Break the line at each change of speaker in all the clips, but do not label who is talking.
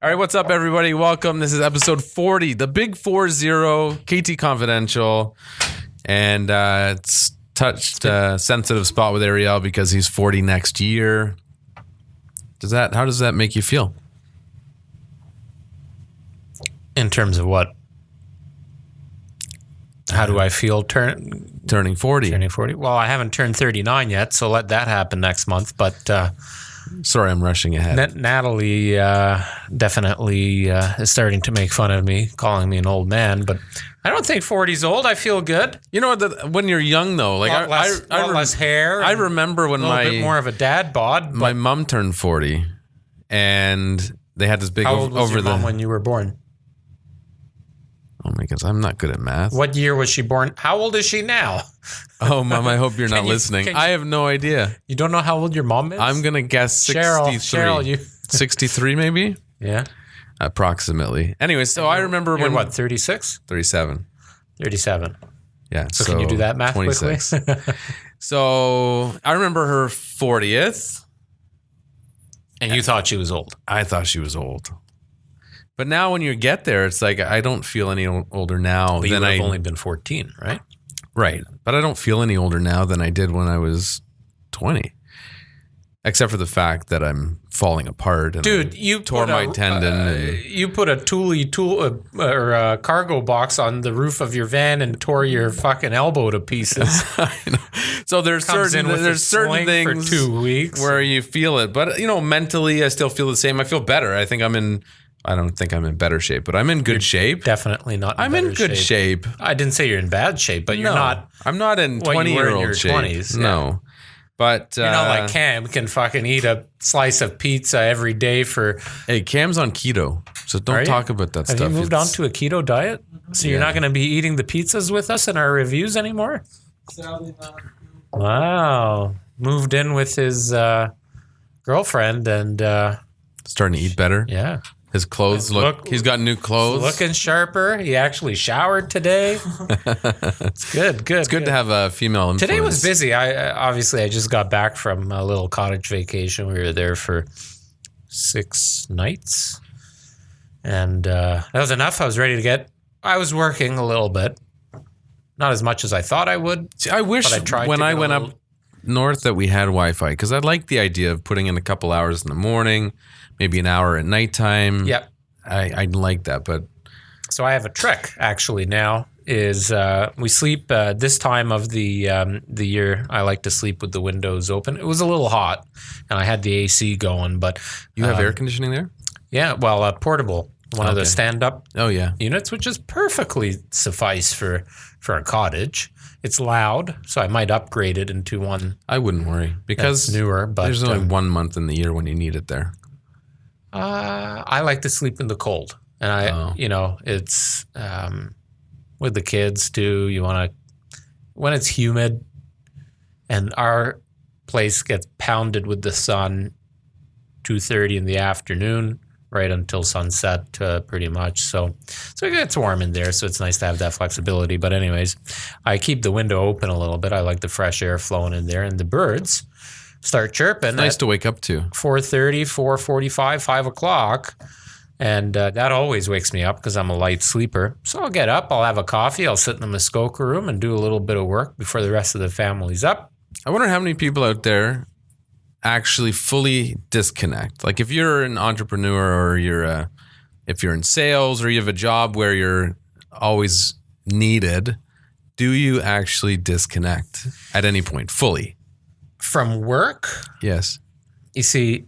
All right, what's up, everybody? Welcome. This is episode 40, the big 40, KT Confidential. And it's touched a sensitive spot with Ariel because he's 40 next year. How does that make you feel?
In terms of what? How do I feel
turning 40?
Turning 40? Well, I haven't turned 39 yet, so let that happen next month. But
sorry, I'm rushing ahead.
Natalie definitely is starting to make fun of me, calling me an old man. But I don't think 40's old. I feel good.
You know, when you're young, though, like
less hair.
I remember when
a little bit more of a dad bod.
My mom turned 40, and they had this big.
How old was your mom when you were born?
Oh my gosh, I'm not good at math.
What year was she born? How old is she now?
Oh, Mom, I hope you're not listening. I have no idea.
You don't know how old your mom is?
I'm going to guess 63.
Cheryl,
63 maybe?
Yeah.
Approximately. Anyway, so I remember
when... what, 36?
37.
37.
Yeah.
So can you do that math 26. Quickly?
So I remember her 40th.
And you thought she was old?
I thought she was old. But now when you get there, it's like I don't feel any older now
than I've only been 14, right?
Right. But I don't feel any older now than I did when I was 20. Except for the fact that I'm falling apart. And
dude, you
tore my tendon.
You put a cargo box on the roof of your van and tore your fucking elbow to pieces.
I know. So there's certain things
for 2 weeks
where you feel it. But, mentally, I still feel the same. I feel better. I don't think I'm in better shape, but I'm in good shape.
Definitely not.
I'm in good shape.
I didn't say you're in bad shape, but you're not.
I'm not in 20-year-old shape.
20s, yeah.
No, but
you're not like Cam. Can fucking eat a slice of pizza every day for.
Hey, Cam's on keto, so don't talk about that stuff.
Have you moved on to a keto diet? So you're not going to be eating the pizzas with us in our reviews anymore?
Sadly not.
Wow, moved in with his girlfriend and
starting to eat better.
Yeah.
His clothes he's got new clothes.
Looking sharper. He actually showered today. It's good.
It's good to have a female influence.
Today was busy. I just got back from a little cottage vacation. We were there for 6 nights. And that was enough. I was working a little bit. Not as much as I thought I would.
See, I wish when I went up north that we had Wi-Fi, because I like the idea of putting in a couple hours in the morning, maybe an hour at nighttime.
Yep.
I like that, but...
So I have a trick, actually, now, is we sleep this time of the year. I like to sleep with the windows open. It was a little hot, and I had the AC going, but...
You have air conditioning there?
Yeah, well, portable. One of the stand-up units, which is perfectly suffice for a cottage. It's loud, so I might upgrade it into one.
I wouldn't worry because
newer, but
there's only 1 month in the year when you need it there.
I like to sleep in the cold, and it's with the kids too. You want to when it's humid, and our place gets pounded with the sun 2:30 in the afternoon. Right until sunset, pretty much. So it gets warm in there, so it's nice to have that flexibility. But anyways, I keep the window open a little bit. I like the fresh air flowing in there, and the birds start chirping.
It's nice to wake up to.
4:30, 4:45, 5 o'clock, and that always wakes me up because I'm a light sleeper. So I'll get up, I'll have a coffee, I'll sit in the Muskoka room and do a little bit of work before the rest of the family's up.
I wonder how many people out there actually fully disconnect. Like if you're an entrepreneur or if you're in sales or you have a job where you're always needed, do you actually disconnect at any point fully?
From work?
Yes.
You see,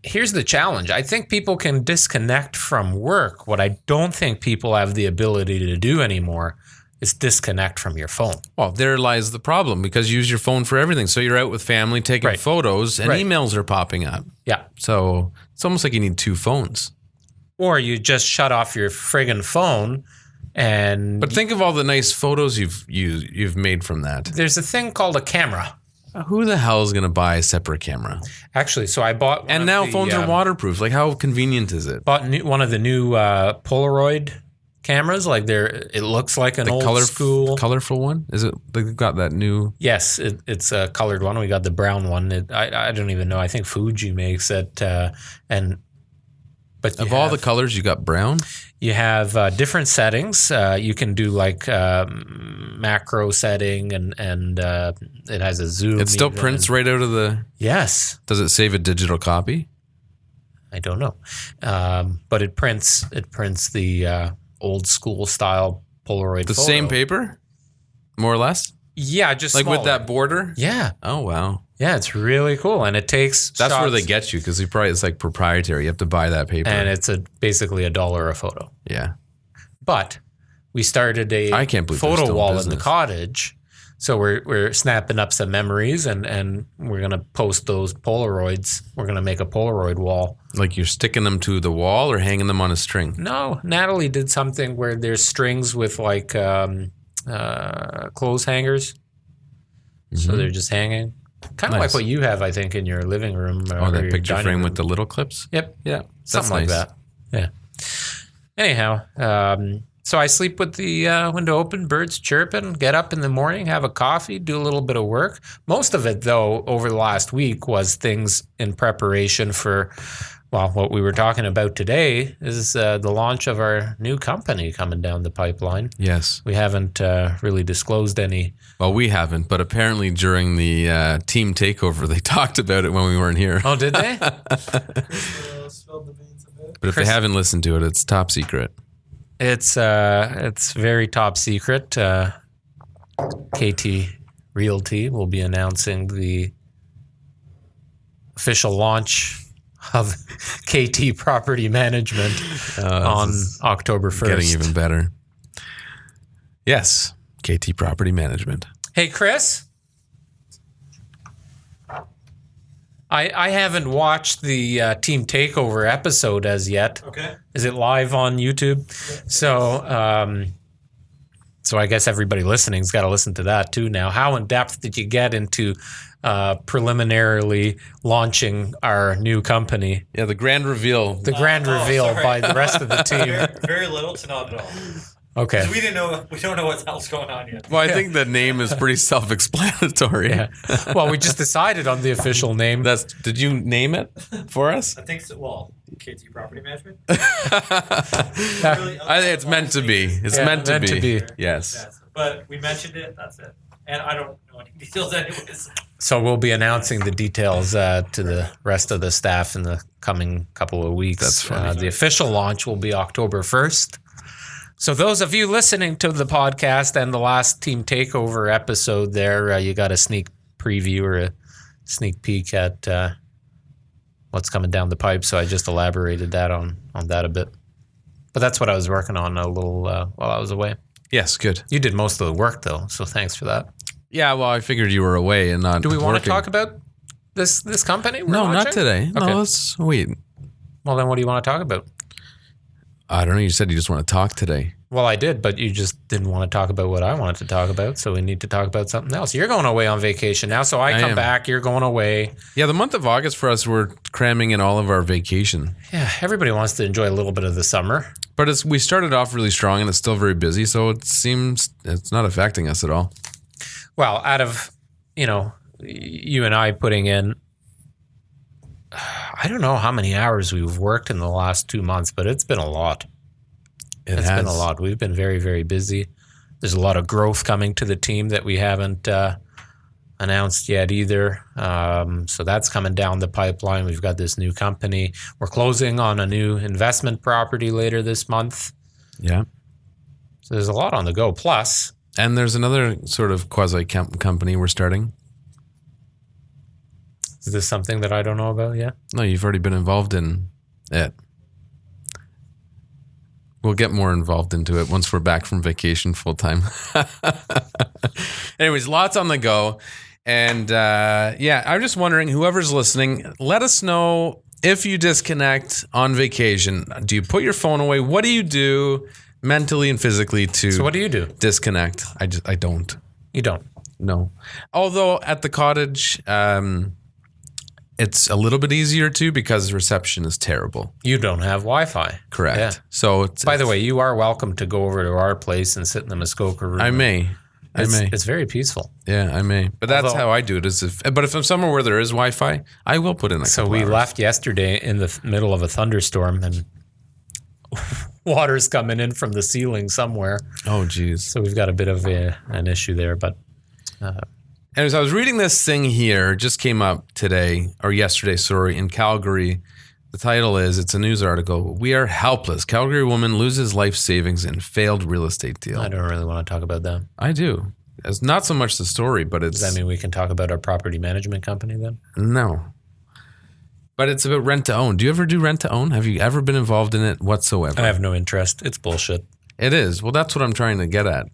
here's the challenge. I think people can disconnect from work. What I don't think people have the ability to do anymore is disconnect from your phone.
Well, there lies the problem because you use your phone for everything. So you're out with family taking photos and emails are popping up.
Yeah.
So it's almost like you need 2 phones.
Or you just shut off your friggin' phone and...
But think of all the nice photos you've made from that.
There's a thing called a camera.
Who the hell is going to buy a separate camera?
Actually, so I bought...
And now phones are waterproof. Like how convenient is it?
Bought one of the new Polaroid cameras, like it looks like an old school
colorful one. Is it? They've got that new.
Yes, it's a colored one. We got the brown one. I don't even know. I think Fuji makes it, and But
Of all the colors, you got brown?
You have different settings. You can do like macro setting, and it has a zoom.
It still prints right out of the...
Yes.
Does it save a digital copy?
I don't know. But it prints the old school style Polaroid
The
photo.
same paper? More or less?
Yeah, just
like
smaller.
with that border?
Yeah.
Oh, wow.
Yeah, it's really cool. And it takes
That's
shots,
where they get you because it's like proprietary. You have to buy that paper.
and it's basically $1 a photo.
Yeah.
But we started a
I can't believe they're
photo
still in
wall in the
business.
cottage. So we're snapping up some memories, and we're going to post those Polaroids. We're going to make a Polaroid wall.
Like you're sticking them to the wall or hanging them on a string?
No, Natalie did something where there's strings with like clothes hangers. So they're just hanging. Kind of
Nice.
like what you have, I think, in your living room.
Oh,
or
that
your
picture
dining
frame
room.
with the little clips?
Yep.
Yeah.
Something like
nice.
that. Yeah. Anyhow, so I sleep with the window open, birds chirping, get up in the morning, have a coffee, do a little bit of work. Most of it, though, over the last week was things in preparation for, well, what we were talking about today is the launch of our new company coming down the pipeline.
Yes.
We haven't really disclosed any.
Well, we haven't, but apparently during the team takeover, they talked about it when we weren't here.
Oh, did they?
Spilled the beans a bit.
But if they haven't listened to it, it's top secret.
It's very top secret. KT Realty will be announcing the official launch of KT Property Management on October 1st.
Getting even better. Yes, KT Property Management.
Hey, Chris. I haven't watched the Team Takeover episode as yet.
Okay.
Is it live on YouTube? So, so I guess everybody listening's got to listen to that too now. How in depth did you get into preliminarily launching our new company?
Yeah, the grand reveal.
The grand reveal
sorry.
by the rest of the team.
Very little to not at all.
Okay.
We don't know what else going on yet.
Well, I think the name is pretty self-explanatory.
Yeah. Well, we just decided on the official name.
Did you name it for us?
I think so. Well, KT Property Management.
It's meant to be. It's
Yeah,
meant to
meant to
be.
be.
Yes.
Yes. But we mentioned it. That's it. And I don't know any details anyways.
So we'll be announcing the details to the rest of the staff in the coming couple of weeks.
That's funny.
The official launch will be October 1st. So those of you listening to the podcast and the last Team Takeover episode there, you got a sneak preview or a sneak peek at what's coming down the pipe. So I just elaborated that on that a bit. But that's what I was working on a little while I was away.
Yes, good.
You did most of the work, though, so thanks for that.
Yeah, well, I figured you were away and not
Do we want
working.
to talk about this company? we're
No, not
launching?
today.
Okay.
No, let's wait.
Well, then what do you want to talk about?
I don't know. You said you just want to talk today.
Well, I did, but you just didn't want to talk about what I wanted to talk about, so we need to talk about something else. You're going away on vacation now, so I come
am.
back, you're going away.
Yeah, the month of August for us, we're cramming in all of our vacation.
Yeah, everybody wants to enjoy a little bit of the summer.
But we started off really strong and it's still very busy, so it seems it's not affecting us at all.
Well, out of, you and I putting in, I don't know how many hours we've worked in the last 2 months, but it's been a lot. It's been a lot. We've been very, very busy. There's a lot of growth coming to the team that we haven't announced yet either. So that's coming down the pipeline. We've got this new company. We're closing on a new investment property later this month.
Yeah.
So there's a lot on the go. Plus,
And there's another sort of quasi-company we're starting.
is this something that I don't know about yet?
No, you've already been involved in it. We'll get more involved into it once we're back from vacation full time. Anyways, lots on the go. And I'm just wondering, whoever's listening, let us know if you disconnect on vacation. Do you put your phone away? What do you do mentally and physically to
So what do you do?
disconnect? I don't.
You don't.
No. Although at the cottage, it's a little bit easier too because reception is terrible.
You don't have Wi-Fi.
Correct.
Yeah.
So
By the way, you are welcome to go over to our place and sit in the Muskoka room.
I may.
It's very peaceful.
Yeah, I may. But that's
Although-
how I do it. But if I'm somewhere where there is Wi-Fi, I will put in a
So
couple
we
hours.
left yesterday in the middle of a thunderstorm, and water's coming in from the ceiling somewhere.
Oh, geez.
So we've got a bit of an issue there. But
Anyways, I was reading this thing here, just came up today, or yesterday, sorry, in Calgary. The title is, it's a news article, "We Are Helpless. Calgary woman loses life savings in failed real estate deal."
I don't really want to talk about that.
I do. It's not so much the story, but it's...
Does that mean we can talk about our property management company then?
No. But it's about rent to own. Do you ever do rent to own? Have you ever been involved in it whatsoever?
I have no interest. It's bullshit.
It is. Well, that's what I'm trying to get at.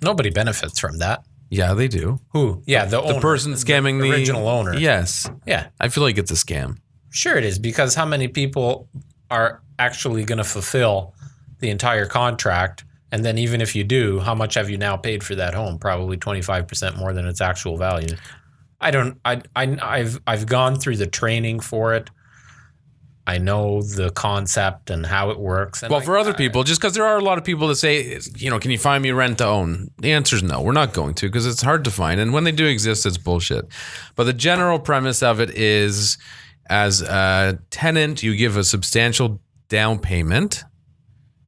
Nobody benefits from that.
Yeah, they do.
Who? Yeah, the owner.
The person scamming the
original owner.
Yes.
Yeah.
I feel like it's a scam.
Sure it is, because how many people are actually going to fulfill the entire contract? And then even if you do, how much have you now paid for that home? Probably 25% more than its actual value. I've gone through the training for it. I know the concept and how it works. And
well, for other people, just because there are a lot of people that say, can you find me rent to own? The answer is no, we're not going to, because it's hard to find. And when they do exist, it's bullshit. But the general premise of it is, as a tenant, you give a substantial down payment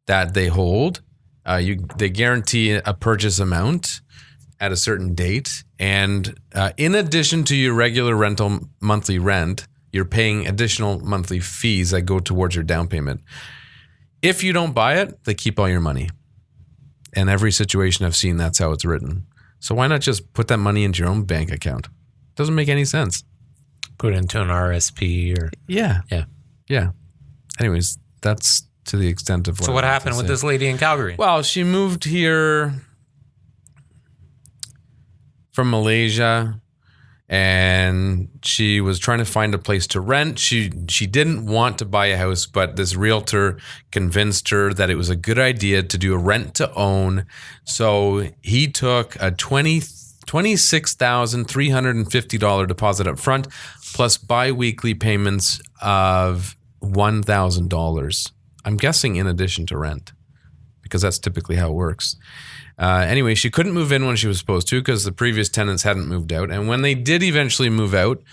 that they hold. They guarantee a purchase amount at a certain date. And in addition to your regular rental monthly rent, you're paying additional monthly fees that go towards your down payment. If you don't buy it, they keep all your money. And every situation I've seen, that's how it's written. So why not just put that money into your own bank account? Doesn't make any sense.
Put it into an RSP or...
Yeah.
Yeah.
Yeah. Anyways, that's to the extent of what...
So what happened with this lady in Calgary?
Well, she moved here from Malaysia, and she was trying to find a place to rent. She didn't want to buy a house, but this realtor convinced her that it was a good idea to do a rent to own. So he took a $26,350 deposit up front, plus bi-weekly payments of $1,000. I'm guessing in addition to rent, because that's typically how it works. Anyway, she couldn't move in when she was supposed to because the previous tenants hadn't moved out. And when they did eventually move out,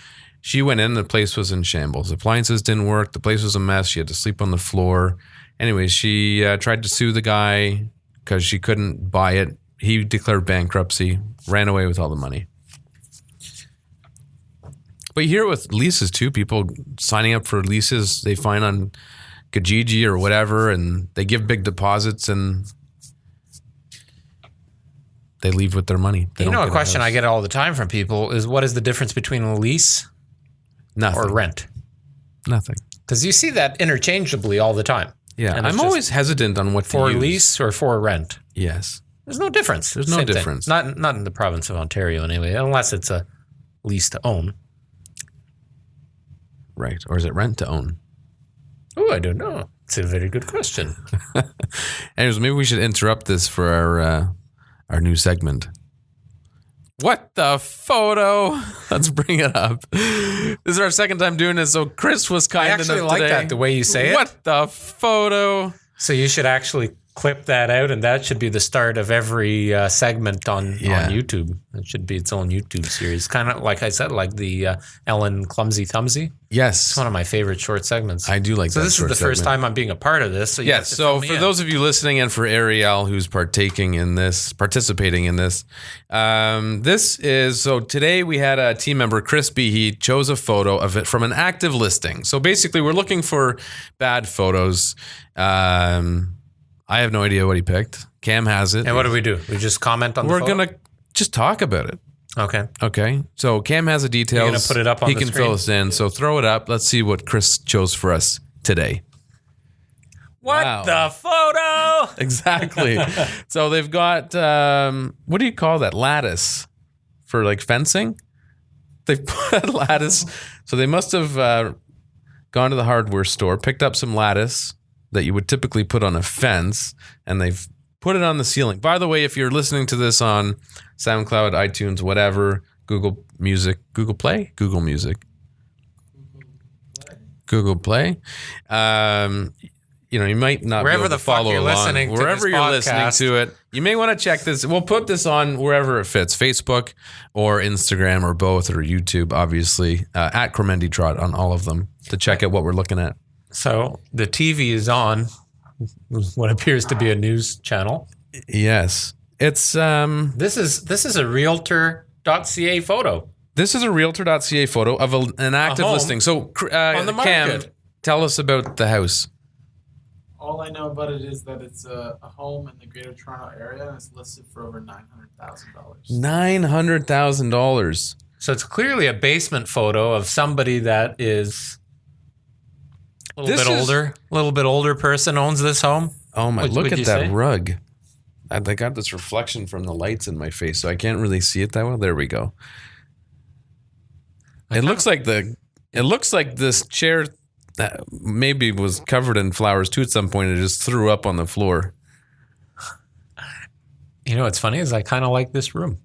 she went in, the place was in shambles. Appliances didn't work. The place was a mess. She had to sleep on the floor. Anyway, she tried to sue the guy because she couldn't buy it. He declared bankruptcy, ran away with all the money. But you hear it with leases too. People signing up for leases they find on Kijiji or whatever, and they give big deposits and they leave with their money.
A question I get all the time from people is, what is the difference between a lease or rent?
Nothing.
Because you see that interchangeably all the time.
Yeah, and I'm always hesitant on what to use.
For lease or for rent.
Yes.
There's no difference.
There's no difference.
Not in the province of Ontario anyway, unless it's a lease to own.
Right. Or is it rent to own?
Oh, I don't know. It's a very good question.
Anyways, maybe we should interrupt this for our new segment. What the photo? Let's bring it up. This is our second time doing this, so Chris was kind enough today.
I actually like that, the way you say it.
What the photo?
So you should actually clip that out, and that should be the start of every segment on YouTube. It should be its own YouTube series. Kind of like I said, like the Ellen Clumsy Thumbsy.
Yes.
It's one of my favorite short segments.
I do like that.
So this is the first time I'm being a part of this. So
yes. So for those of you listening and for Ariel who's participating in this, so today we had a team member, Chris B. He chose a photo of it from an active listing. So basically we're looking for bad photos. I have no idea what he picked. Cam has it.
And what do? We just comment on the photo?
We're going to just talk about it. Okay. So Cam has the details.
You're going to put it up on the screen?
He can fill us in. So throw it up. Let's see what Chris chose for us today.
What the photo?
Exactly. So they've got, what do you call that? Lattice for like fencing? They've put lattice. So they must have gone to the hardware store, picked up some lattice that you would typically put on a fence, and they've put it on the ceiling. By the way, if you're listening to this on SoundCloud, iTunes, whatever, Google Music, Google Play, Google Music, Google Play, you might not
wherever
be able to follow along. Wherever you're listening to it, you may want to check this. We'll put this on wherever it fits, Facebook or Instagram or both, or YouTube, obviously, at Kormendy Trott on all of them to check out what we're looking at.
So the TV is on what appears to be a news channel.
Yes. It's
This is a realtor.ca photo.
This is a realtor.ca photo of an active
home
listing. So,
on the
Cam,
market.
tell us about the house.
All I know about it is that it's a home in the Greater Toronto area, and it's listed for over $900,000.
$900,000.
So it's clearly a basement photo of somebody that is a little bit older person owns this home.
Oh my! Look
would
at
you
that
say?
rug. I got this reflection from the lights in my face, so I can't really see it that well. There we go. It looks like this chair that maybe was covered in flowers too at some point and just threw up on the floor.
You know what's funny is I kind of like this room.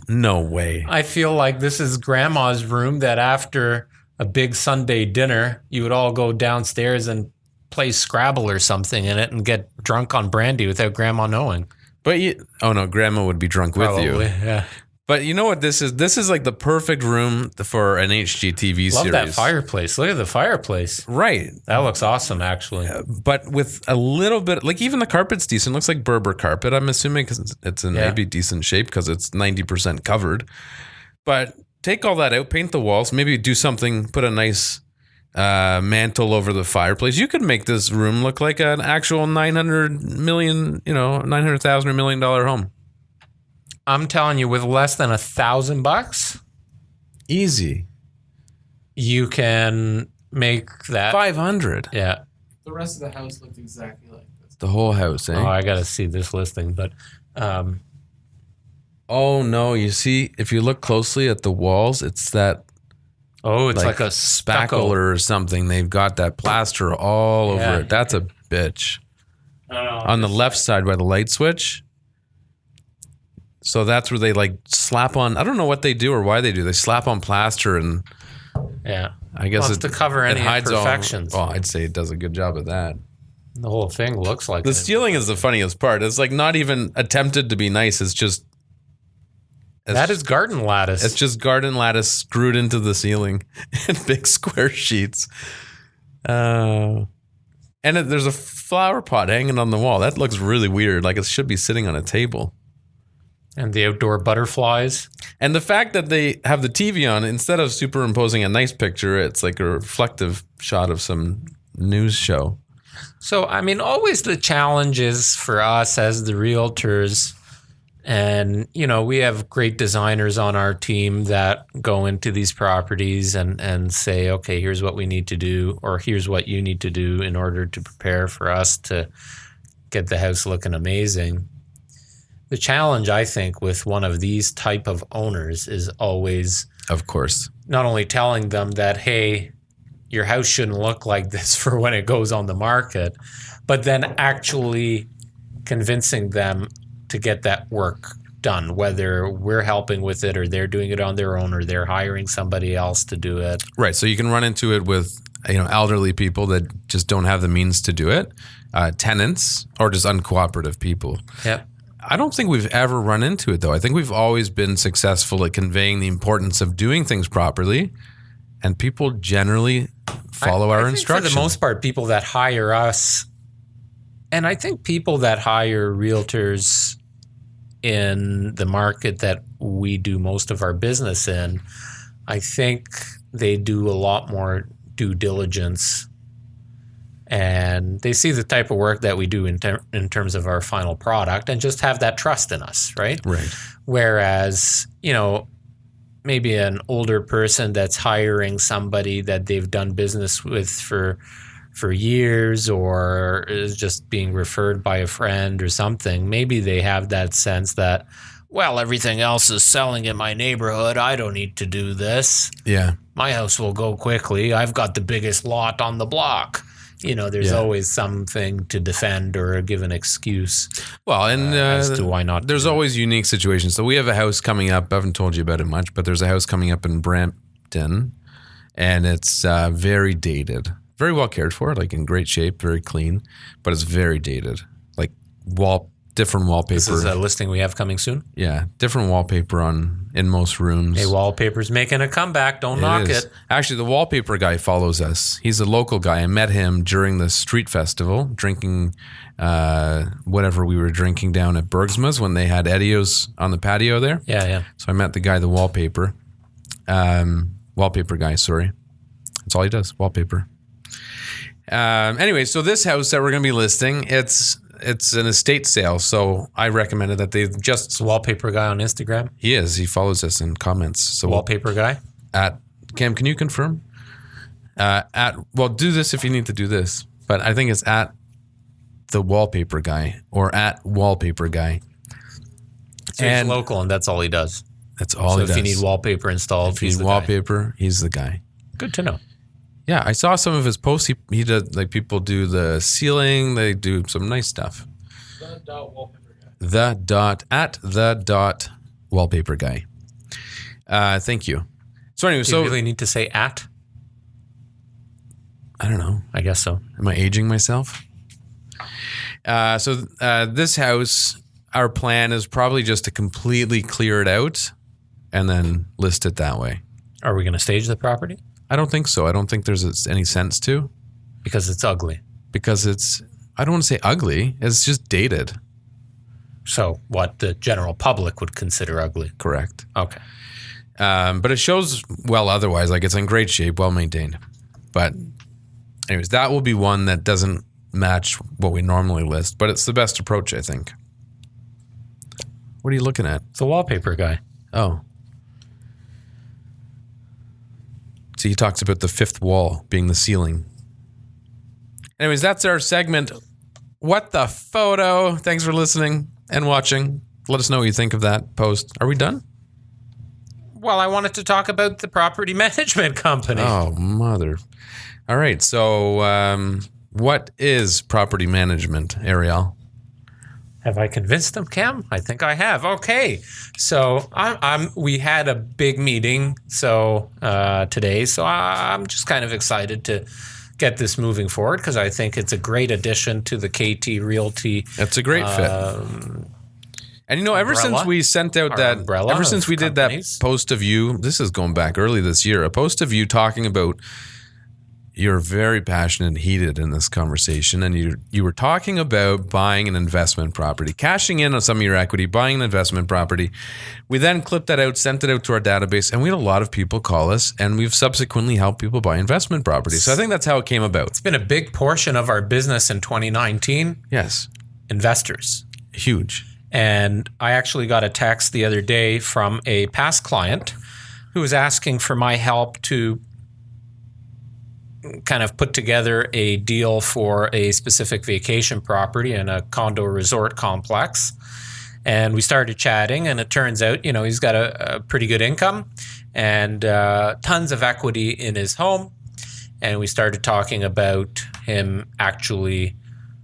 No way.
I feel like this is grandma's room that after a big Sunday dinner, you would all go downstairs and play Scrabble or something in it and get drunk on brandy without grandma knowing.
But oh no, grandma would be drunk with you.
Yeah.
But you know what this is? This is like the perfect room for an HGTV
Love
series.
that fireplace. Look at the fireplace.
Right.
That looks awesome, actually.
But with a little bit, like even the carpet's decent. Looks like Berber carpet, I'm assuming, because it's in maybe decent shape because it's 90% covered. But take all that out, paint the walls, maybe do something, put a nice mantle over the fireplace. You could make this room look like an actual $900,000 or $1 million home.
I'm telling you, with less than $1,000,
Easy.
you can make that.
500.
Yeah.
The rest of the house looked exactly like this.
The whole house, eh?
Oh, I got to see this listing, but
Oh no, you see, if you look closely at the walls, it's that
it's like a
spackle or something. They've got that plaster all over it. That's a bitch. On the left side by the light switch. So that's where they like slap on. I don't know what they do or why they do. They slap on plaster and I guess
it's to cover any
hides
imperfections.
I'd say it does a good job of that.
The whole thing looks like
The ceiling is the funniest part. It's like not even attempted to be nice. It's just
that is garden lattice.
It's just garden lattice screwed into the ceiling in big square sheets. And there's a flower pot hanging on the wall. That looks really weird. Like it should be sitting on a table.
And the outdoor butterflies.
And the fact that they have the TV on, instead of superimposing a nice picture, it's like a reflective shot of some news show.
So, I mean, always the challenge is for us as the realtors. And, we have great designers on our team that go into these properties and say, okay, here's what we need to do, or here's what you need to do in order to prepare for us to get the house looking amazing. The challenge, I think, with one of these type of owners is always,
of course,
not only telling them that, hey, your house shouldn't look like this for when it goes on the market, but then actually convincing them to get that work done, whether we're helping with it or they're doing it on their own or they're hiring somebody else to do it.
Right. So you can run into it with elderly people that just don't have the means to do it, tenants, or just uncooperative people.
Yep.
I don't think we've ever run into it, though. I think we've always been successful at conveying the importance of doing things properly, and people generally follow our instructions.
For the most part, people that hire us, and I think people that hire realtors in the market that we do most of our business in, I think they do a lot more due diligence. And they see the type of work that we do in terms of our final product and just have that trust in us, right?
Right.
Whereas, maybe an older person that's hiring somebody that they've done business with for years or is just being referred by a friend or something, maybe they have that sense that, well, everything else is selling in my neighborhood. I don't need to do this.
Yeah.
My house will go quickly. I've got the biggest lot on the block. There's always something to defend or give an excuse.
Well, and
as to why not.
There's always unique situations. So we have a house coming up. I haven't told you about it much, but there's a house coming up in Brampton, and it's very dated, very well cared for, like in great shape, very clean, but it's very dated. Like different wallpaper.
This is a listing we have coming soon.
Yeah, different wallpaper in most rooms.
Hey, wallpaper's making a comeback. Don't knock it.
Actually, the wallpaper guy follows us. He's a local guy. I met him during the street festival, drinking whatever we were drinking down at Bergsma's when they had Edios on the patio there.
Yeah.
So I met the guy, the wallpaper guy. Sorry, that's all he does. Wallpaper. Anyway, so this house that we're going to be listing, it's an estate sale. So I recommended that they just...
It's a wallpaper guy on Instagram.
He is. He follows us in comments. So
wallpaper guy.
Cam, can you confirm? Do this if you need to do this. But I think it's at the wallpaper guy or at wallpaper guy.
So he's local and that's all he does.
That's all he does.
So if you need wallpaper installed,
if you need wallpaper, he's the guy.
Good to know.
Yeah, I saw some of his posts. He did, like, people do the ceiling. They do some nice stuff.
Wallpaper guy.
The wallpaper guy. Thank you. So anyway,
do you really need to say at?
I don't know.
I guess so.
Am I aging myself? This house, our plan is probably just to completely clear it out and then list it that way.
Are we going to stage the property?
I don't think so. I don't think there's any sense to.
Because it's ugly.
Because I don't want to say ugly. It's just dated.
So what the general public would consider ugly.
Correct.
Okay.
But it shows well otherwise. Like, it's in great shape, well maintained. But anyways, that will be one that doesn't match what we normally list. But it's the best approach, I think. What are you looking at?
The wallpaper guy.
Oh. See, he talks about the fifth wall being the ceiling. Anyways, that's our segment. What the photo? Thanks for listening and watching. Let us know what you think of that post. Are we done?
Well, I wanted to talk about the property management company.
Oh, mother. All right. So what is property management, Ariel?
Have I convinced them, Cam? I think I have. Okay, so we had a big meeting today, so I'm just kind of excited to get this moving forward because I think it's a great addition to the KT Realty.
It's a great fit. And ever since we sent out ever since we did that post of you, this is going back early this year, a post of you talking about. You're very passionate and heated in this conversation, and you were talking about buying an investment property, cashing in on some of your equity, buying an investment property. We then clipped that out, sent it out to our database, and we had a lot of people call us, and we've subsequently helped people buy investment properties. So I think that's how it came about.
It's been a big portion of our business in 2019.
Yes.
Investors.
Huge.
And I actually got a text the other day from a past client who was asking for my help to kind of put together a deal for a specific vacation property in a condo resort complex. And we started chatting, and it turns out, he's got a pretty good income and tons of equity in his home. And we started talking about him actually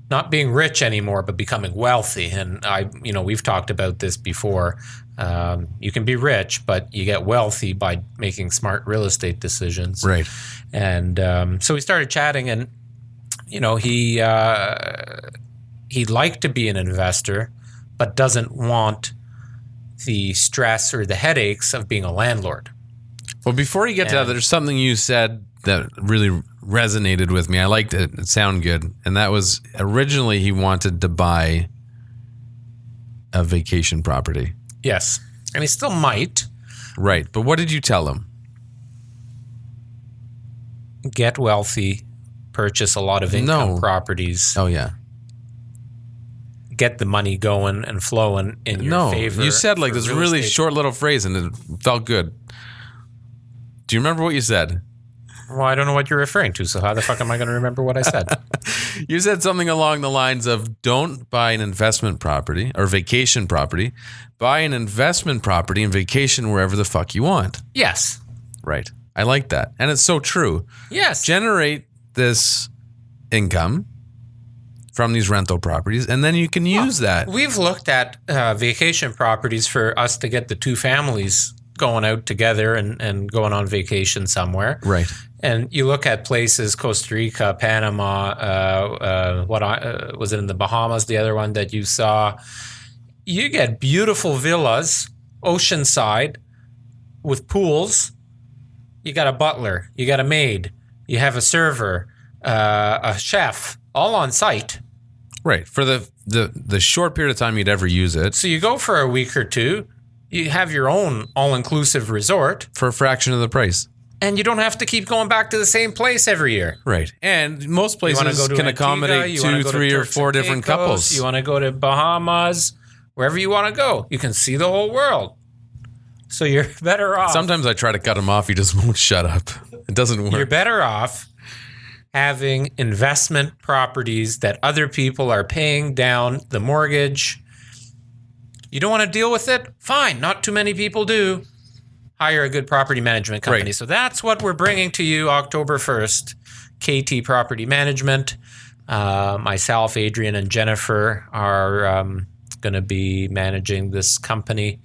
not being rich anymore, but becoming wealthy. And we've talked about this before. You can be rich, but you get wealthy by making smart real estate decisions.
Right.
And so we started chatting, and he'd like to be an investor, but doesn't want the stress or the headaches of being a landlord.
Well, before you get to that, there's something you said that really resonated with me. I liked it. It sounded good. And that was originally he wanted to buy a vacation property.
Yes. And he still might.
Right. But what did you tell him?
Get wealthy, purchase a lot of income properties.
Oh, yeah.
Get the money going and flowing in your favor.
You said like this really short little phrase and it felt good. Do you remember what you said?
Well, I don't know what you're referring to, so how the fuck am I going to remember what I said?
You said something along the lines of don't buy an investment property or vacation property. Buy an investment property and vacation wherever the fuck you want.
Yes.
Right. I like that. And it's so true.
Yes.
Generate this income from these rental properties, and then you can use that.
We've looked at vacation properties for us to get the two families going out together and going on vacation somewhere.
Right.
And you look at places, Costa Rica, Panama, was it in the Bahamas, the other one that you saw? You get beautiful villas, oceanside, with pools. You got a butler, you got a maid, you have a server, a chef, all on site.
Right. For the short period of time you'd ever use it.
So you go for a week or two, you have your own all-inclusive resort.
For a fraction of the price.
And you don't have to keep going back to the same place every year.
Right. And most places can accommodate 2, 3, or 4 different couples.
You want to go to Bahamas, wherever you want to go. You can see the whole world. So you're better off.
Sometimes I try to cut him off. He just won't shut up. It doesn't work.
You're better off having investment properties that other people are paying down the mortgage. You don't want to deal with it? Fine. Not too many people do. Hire a good property management company.
Right.
So that's what we're bringing to you October 1st, KT Property Management. Myself, Adrian, and Jennifer are going to be managing this company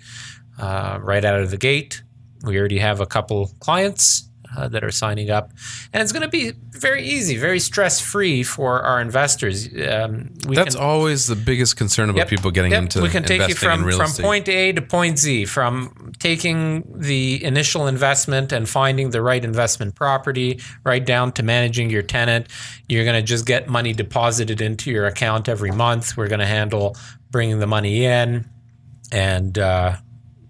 right out of the gate. We already have a couple clients that are signing up. And it's going to be very easy, very stress-free for our investors.
That's always the biggest concern about people getting into
we can take you
investing in real
from
estate.
point A to point Z, from taking the initial investment and finding the right investment property, right down to managing your tenant. You're going to just get money deposited into your account every month. We're going to handle bringing the money in and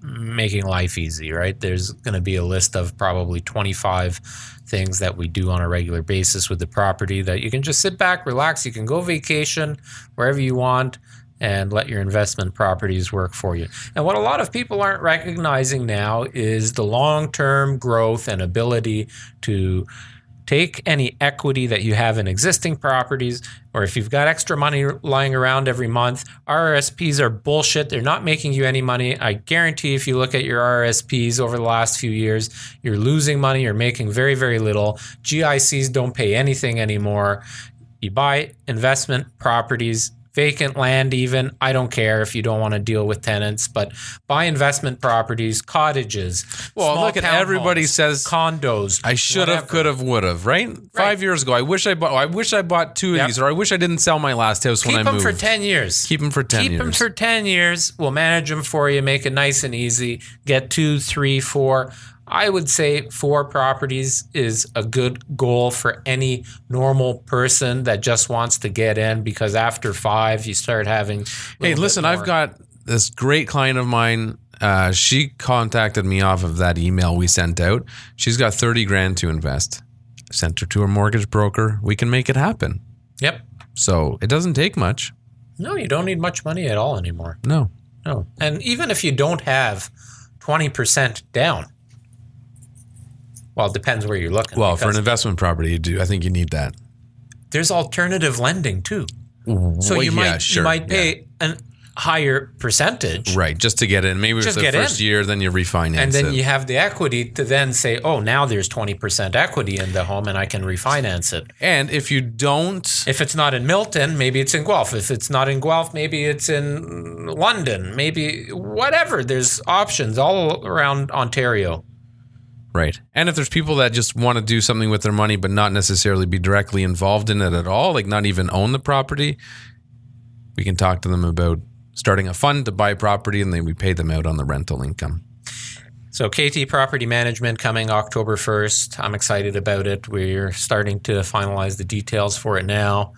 making life easy, right? There's going to be a list of probably 25 things that we do on a regular basis with the property that you can just sit back, relax. You can go vacation wherever you want and let your investment properties work for you. And what a lot of people aren't recognizing now is the long-term growth and ability to take any equity that you have in existing properties, or if you've got extra money lying around every month, RRSPs are bullshit. They're not making you any money. I guarantee if you look at your RRSPs over the last few years, you're losing money. You're making very, very little. GICs don't pay anything anymore. You buy investment properties, vacant land even. I don't care if you don't want to deal with tenants, but buy investment properties, cottages.
Well, look at everybody says
condos.
I should have, could have, would have. Right? 5 years ago, I wish I bought 2 of these, or I wish I didn't sell my last house when I moved.
Keep them for 10 years.
Keep them for 10 years.
Keep them for 10 years. We'll manage them for you. Make it nice and easy. Get 2, 3, 4. I would say 4 properties is a good goal for any normal person that just wants to get in, because after 5, you start having.
Hey, listen, I've got this great client of mine. She contacted me off of that email we sent out. She's got 30 grand to invest. Sent her to her mortgage broker. We can make it happen.
Yep.
So it doesn't take much.
No, you don't need much money at all anymore.
No.
And even if you don't have 20% down, well, it depends where you're looking.
Well, for an investment property, you do. I think you need that.
There's alternative lending too. So
Well,
you might pay a higher percentage.
Right, just to get in. Maybe it's the first year, then you refinance
and then
it.
you have the equity to then say, oh, now there's 20% equity in the home and I can refinance it.
And if you don't...
If it's not in Milton, maybe it's in Guelph. If it's not in Guelph, maybe it's in London. Maybe whatever. There's options all around Ontario.
Right. And if there's people that just want to do something with their money but not necessarily be directly involved in it at all, like not even own the property, we can talk to them about starting a fund to buy property, and then we pay them out on the rental income.
So KT Property Management coming October 1st. I'm excited about it. We're starting to finalize the details for it now.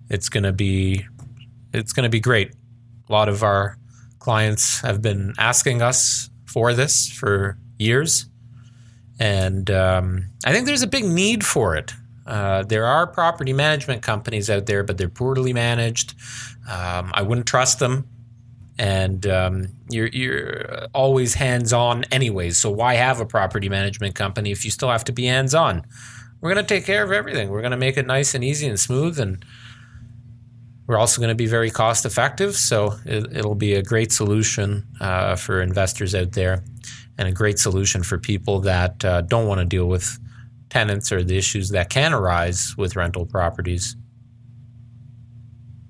It's going to be great. A lot of our clients have been asking us for this for years. And I think there's a big need for it. There are property management companies out there, but they're poorly managed. I wouldn't trust them. And you're always hands-on anyways. So why have a property management company if you still have to be hands-on? We're going to take care of everything. We're going to make it nice and easy and smooth. And we're also going to be very cost-effective. So it'll be a great solution for investors out there, and a great solution for people that don't want to deal with tenants or the issues that can arise with rental properties.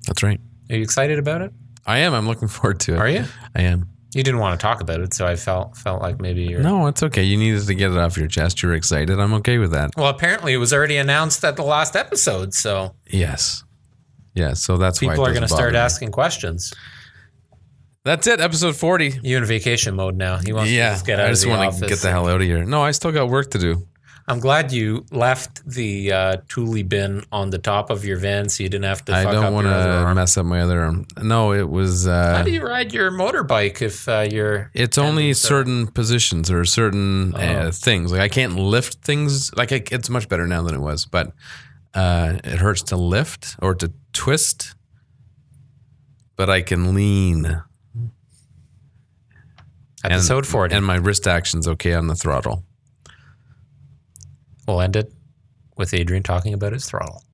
That's right.
Are you excited about it?
I am. I'm looking forward to it.
Are you?
I am.
You didn't want to talk about it, so I felt like maybe you're...
No, it's okay. You needed to get it off your chest. You're excited. I'm okay with that.
Well, apparently it was already announced at the last episode, so...
Yes. Yeah, so that's why
people are going to start
me.
asking questions.
That's it, episode 40.
You in vacation mode now. He wants to just get out
I
of
just
the
want
office.
to get the hell out of here. No, I still got work to do.
I'm glad you left the Thule bin on the top of your van so you didn't have to
I
fuck
don't
up
want
your other
to
arm.
mess up my other arm. No, it was...
How do you ride your motorbike if you're...
It's only certain positions or certain things. Like I can't lift things. Like it's much better now than it was, but it hurts to lift or to twist. But I can lean.
Episode 40.
And my wrist action's okay on the throttle.
We'll end it with Adrian talking about his throttle.